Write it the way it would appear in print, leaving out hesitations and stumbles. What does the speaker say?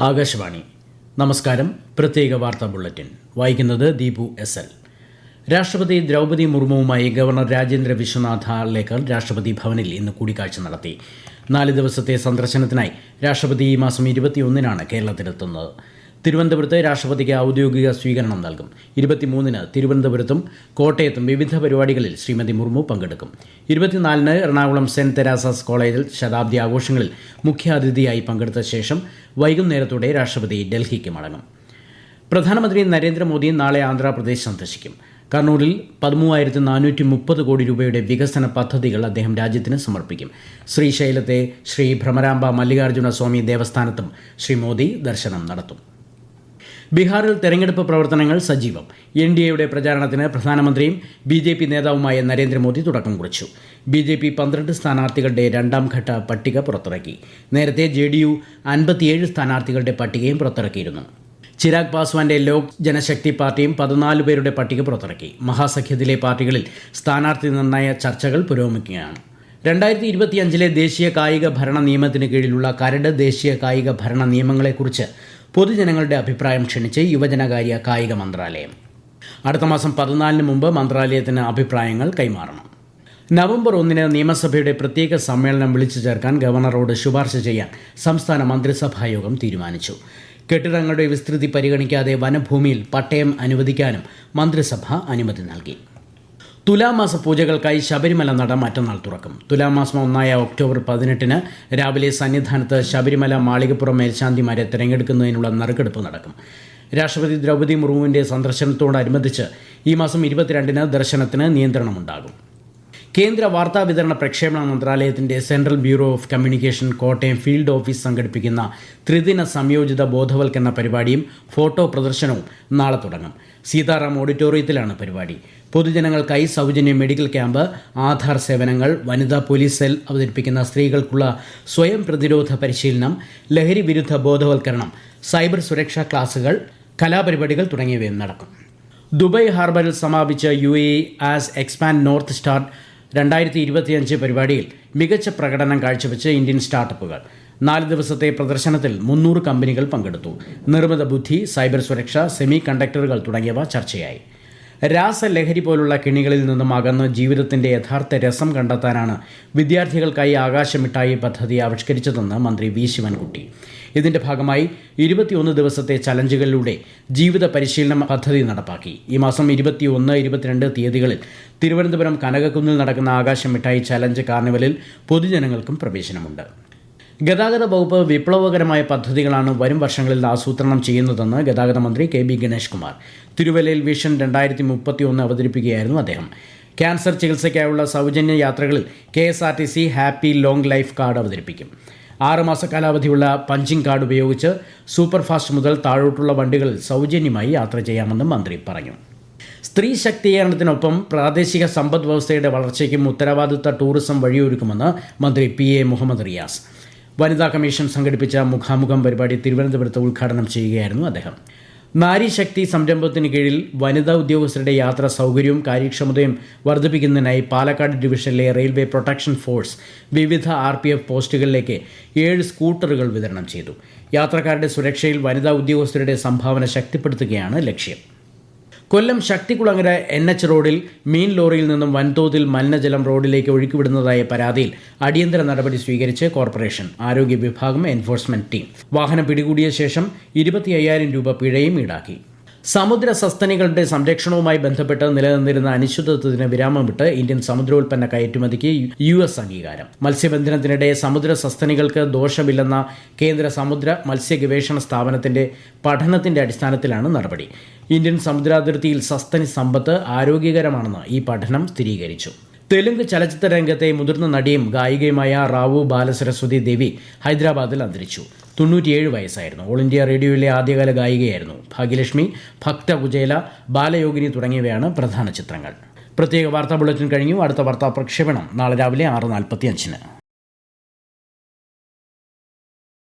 ആകാശവാണി. നമസ്കാരം. പ്രത്യേക വാർത്താ ബുള്ളറ്റിൻ വായിക്കുന്നത് ദീപു എസ് എൽ. രാഷ്ട്രപതി ദ്രൗപദി മുർമുവുമായി ഗവർണർ രാജേന്ദ്ര വിശ്വനാഥ് ലേക്കർ രാഷ്ട്രപതി ഭവനിൽ ഇന്ന് കൂടിക്കാഴ്ച നടത്തി. 4 ദിവസത്തെ സന്ദർശനത്തിനായി രാഷ്ട്രപതി ഈ മാസം 21-നാണ് കേരളത്തിലെത്തുന്നത്. തിരുവനന്തപുരത്ത് രാഷ്ട്രപതിക്ക് ഔദ്യോഗിക സ്വീകരണം നൽകും. 23-ന് തിരുവനന്തപുരത്തും കോട്ടയത്തും വിവിധ പരിപാടികളിൽ ശ്രീമതി മുർമു പങ്കെടുക്കും. 24-ന് എറണാകുളം സെന്റ് തെരേസാസ് കോളേജിൽ ശതാബ്ദി ആഘോഷങ്ങളിൽ മുഖ്യാതിഥിയായി പങ്കെടുത്ത ശേഷം വൈകുന്നേരത്തോടെ രാഷ്ട്രപതി ഡൽഹിക്ക് മടങ്ങും. പ്രധാനമന്ത്രി നരേന്ദ്രമോദി നാളെ ആന്ധ്രാപ്രദേശ് സന്ദർശിക്കും. കണ്ണൂരിൽ 13,430 കോടി രൂപയുടെ വികസന പദ്ധതികൾ അദ്ദേഹം രാജ്യത്തിന് സമർപ്പിക്കും. ശ്രീശൈലത്തെ ശ്രീ ഭ്രമരാംബ മല്ലികാർജ്ജുന സ്വാമി ദേവസ്ഥാനത്തും ശ്രീ മോദി ദർശനം നടത്തും. ബീഹാറിൽ തെരഞ്ഞെടുപ്പ് പ്രവർത്തനങ്ങൾ സജീവം. NDAയുടെ പ്രചാരണത്തിന് പ്രധാനമന്ത്രിയും BJP നേതാവുമായ നരേന്ദ്രമോദി തുടക്കം കുറിച്ചു. BJP 12 സ്ഥാനാർത്ഥികളുടെ 2ാം ഘട്ട പട്ടിക പുറത്തിറക്കി. നേരത്തെ JDU 57 സ്ഥാനാർത്ഥികളുടെ പട്ടികയും പുറത്തിറക്കിയിരുന്നു. ചിരാഗ് പാസ്വാന്റെ ലോക് ജനശക്തി പാർട്ടിയും 14 പേരുടെ പട്ടിക പുറത്തിറക്കി. മഹാസഖ്യത്തിലെ പാർട്ടികളിൽ സ്ഥാനാർത്ഥി നിർണയ ചർച്ചകൾ പുരോഗമിക്കുകയാണ്. 2025 ദേശീയ കായിക ഭരണ നിയമത്തിന് കീഴിലുള്ള കരട് ദേശീയ കായിക ഭരണ നിയമങ്ങളെക്കുറിച്ച് പൊതുജനങ്ങളുടെ അഭിപ്രായം ക്ഷണിച്ച് യുവജനകാര്യ കായിക മന്ത്രാലയം. അടുത്ത മാസം 14-ന് മുമ്പ് മന്ത്രാലയത്തിന് അഭിപ്രായങ്ങൾ കൈമാറണം. നവംബർ 1-ന് നിയമസഭയുടെ പ്രത്യേക സമ്മേളനം വിളിച്ചു ചേർക്കാൻ ഗവർണറോട് ശുപാർശ ചെയ്യാൻ സംസ്ഥാന മന്ത്രിസഭായോഗം തീരുമാനിച്ചു. കെട്ടിടങ്ങളുടെ വിസ്തൃതി പരിഗണിക്കാതെ വനഭൂമിയിൽ പട്ടയം അനുവദിക്കാനും മന്ത്രിസഭ അനുമതി നൽകി. തുലാമാസ പൂജകൾക്കായി ശബരിമല നട മറ്റന്നാൾ തുറക്കും. തുലാമാസം 1 ഒക്ടോബർ 18-ന് രാവിലെ സന്നിധാനത്ത് ശബരിമല മാളികപ്പുറം മേൽശാന്തിമാരെ തിരഞ്ഞെടുക്കുന്നതിനുള്ള നറുക്കെടുപ്പ് നടക്കും. രാഷ്ട്രപതി ദ്രൗപദി മുർമുവിന്റെ സന്ദർശനത്തോടനുബന്ധിച്ച് ഈ മാസം 22-ന് ദർശനത്തിന് നിയന്ത്രണമുണ്ടാകും. കേന്ദ്ര വാർത്താ വിതരണ പ്രക്ഷേപണ മന്ത്രാലയത്തിന്റെ central bureau of communication Kottayam field office സംഘടിപ്പിക്കുന്ന ത്രിദിന സംയോജിത ബോധവൽക്കരണ പരിപാടിയും ഫോട്ടോ പ്രദർശനവും നാളെ തുടങ്ങും. സീതാറാം ഓഡിറ്റോറിയത്തിലാണ് പരിപാടി. പൊതുജനങ്ങൾക്കായി സൗജന്യ മെഡിക്കൽ ക്യാമ്പ്, ആധാർ സേവനങ്ങൾ, വനിതാ പോലീസ് സെൽ അവതരിപ്പിക്കുന്ന സ്ത്രീകൾക്കുള്ള സ്വയം പ്രതിരോധ പരിശീലനം, ലഹരി വിരുദ്ധ ബോധവൽക്കരണം, സൈബർ സുരക്ഷാ ക്ലാസുകൾ, കലാപരിപാടികൾ തുടങ്ങിയവയും നടക്കും. ദുബായ് ഹാർബറിൽ സമാപിച്ച UAE as expand north star 2025 പരിപാടിയിൽ മികച്ച പ്രകടനം കാഴ്ചവെച്ച് ഇന്ത്യൻ സ്റ്റാർട്ടപ്പുകൾ. 4 ദിവസത്തെ പ്രദർശനത്തിൽ 300 കമ്പനികൾ പങ്കെടുത്തു. നിർമ്മിത ബുദ്ധി, സൈബർ സുരക്ഷ, സെമി കണ്ടക്ടറുകൾ തുടങ്ങിയവ ചർച്ചയായി. രാസലഹരി പോലുള്ള കെണികളിൽ നിന്നും അകന്ന് ജീവിതത്തിന്റെ യഥാർത്ഥ രസം കണ്ടെത്താനാണ് വിദ്യാർത്ഥികൾക്കായി ആകാശമിഠായി പദ്ധതി ആവിഷ്കരിച്ചതെന്ന് മന്ത്രി V. ശിവൻകുട്ടി. ഇതിന്റെ ഭാഗമായി 21 ദിവസത്തെ ചലഞ്ചുകളിലൂടെ ജീവിത പരിശീലന പദ്ധതി നടപ്പാക്കി. ഈ മാസം 21, 22 തീയതികളിൽ തിരുവനന്തപുരം കനകക്കുന്നിൽ നടക്കുന്ന ആകാശമിഠായി ചലഞ്ച് കാർണിവലിൽ പൊതുജനങ്ങൾക്കും പ്രവേശനമുണ്ട്. ഗതാഗത വകുപ്പ് വിപ്ലവകരമായ പദ്ധതികളാണ് വരും വർഷങ്ങളിൽ ആസൂത്രണം ചെയ്യുന്നതെന്ന് ഗതാഗത മന്ത്രി KB ഗണേഷ് കുമാർ തിരുവല്ലയിൽ വിഷൻ 2031 അവതരിപ്പിക്കുകയായിരുന്നു അദ്ദേഹം. ക്യാൻസർ ചികിത്സയ്ക്കായുള്ള സൗജന്യ യാത്രകളിൽ KSRTC happy long life card അവതരിപ്പിക്കും. 6 മാസ കാലാവധിയുള്ള പഞ്ചിങ് കാർഡ് ഉപയോഗിച്ച് സൂപ്പർ ഫാസ്റ്റ് മുതൽ താഴോട്ടുള്ള വണ്ടികളിൽ സൗജന്യമായി യാത്ര ചെയ്യാമെന്നും മന്ത്രി പറഞ്ഞു. സ്ത്രീ ശാക്തീകരണത്തിനൊപ്പം പ്രാദേശിക സമ്പദ് വ്യവസ്ഥയുടെ വളർച്ചയ്ക്കും ഉത്തരവാദിത്ത ടൂറിസം വഴിയൊരുക്കുമെന്ന് മന്ത്രി PA മുഹമ്മദ് റിയാസ്. വനിതാ കമ്മീഷൻ സംഘടിപ്പിച്ച മുഖാമുഖം പരിപാടി തിരുവനന്തപുരത്ത് ഉദ്ഘാടനം ചെയ്യുകയായിരുന്നു അദ്ദേഹം. നാരീശക്തി സംരംഭത്തിന് കീഴിൽ വനിതാ ഉദ്യോഗസ്ഥരുടെ യാത്രാ സൗകര്യവും കാര്യക്ഷമതയും വർദ്ധിപ്പിക്കുന്നതിനായി പാലക്കാട് ഡിവിഷനിലെ റെയിൽവേ പ്രൊട്ടക്ഷൻ ഫോഴ്സ് വിവിധ RPF പോസ്റ്റുകളിലേക്ക് 7 സ്കൂട്ടറുകൾ വിതരണം ചെയ്തു. യാത്രക്കാരുടെ സുരക്ഷയിൽ വനിതാ ഉദ്യോഗസ്ഥരുടെ സംഭാവന ശക്തിപ്പെടുത്തുകയാണ് ലക്ഷ്യം. കൊല്ലം ശക്തികുളങ്ങര NH റോഡിൽ മീൻ ലോറിയിൽ നിന്നും വൻതോതിൽ മലിനജലം റോഡിലേക്ക് ഒഴുക്കിവിടുന്നതായ പരാതിയിൽ അടിയന്തര നടപടി സ്വീകരിച്ച് കോർപ്പറേഷൻ, ആരോഗ്യ വിഭാഗം, എൻഫോഴ്സ്മെന്റ് ടീം. വാഹനം പിടികൂടിയ ശേഷം 25,000 രൂപ പിഴയും ഈടാക്കി. സമുദ്ര സസ്തനികളുടെ സംരക്ഷണവുമായി ബന്ധപ്പെട്ട് നിലനിന്നിരുന്ന അനിശ്ചിതത്വത്തിന് വിരാമം വിട്ട് ഇന്ത്യൻ സമുദ്രോൽപ്പന്ന കയറ്റുമതിക്ക് US അംഗീകാരം. മത്സ്യബന്ധനത്തിനിടെ സമുദ്ര സസ്തനികൾക്ക് ദോഷമില്ലെന്ന കേന്ദ്ര സമുദ്ര മത്സ്യ ഗവേഷണ സ്ഥാപനത്തിന്റെ പഠനത്തിന്റെ അടിസ്ഥാനത്തിലാണ് നടപടി. ഇന്ത്യൻ സമുദ്രാതിർത്തിയിൽ സസ്തനി സമ്പത്ത് ആരോഗ്യകരമാണെന്ന് ഈ പഠനം സ്ഥിരീകരിച്ചു. തെലുങ്ക് ചലച്ചിത്ര രംഗത്തെ മുതിർന്ന നടിയും ഗായികയുമായ റാവു ബാലസരസ്വതി ദേവി ഹൈദരാബാദിൽ അന്തരിച്ചു. 97 വയസ്സായിരുന്നു. ഓൾ ഇന്ത്യ റേഡിയോയിലെ ആദ്യകാല ഗായികയായിരുന്നു. ഭാഗ്യലക്ഷ്മി, ഭക്ത കുചേല, ബാലയോഗിനി തുടങ്ങിയവയാണ് പ്രധാന ചിത്രങ്ങൾ. പ്രത്യേക വാർത്താ ബുള്ളറ്റിൻ കഴിഞ്ഞു. അടുത്ത വാർത്താ പ്രക്ഷേപണം നാളെ രാവിലെ 6:45-ന്.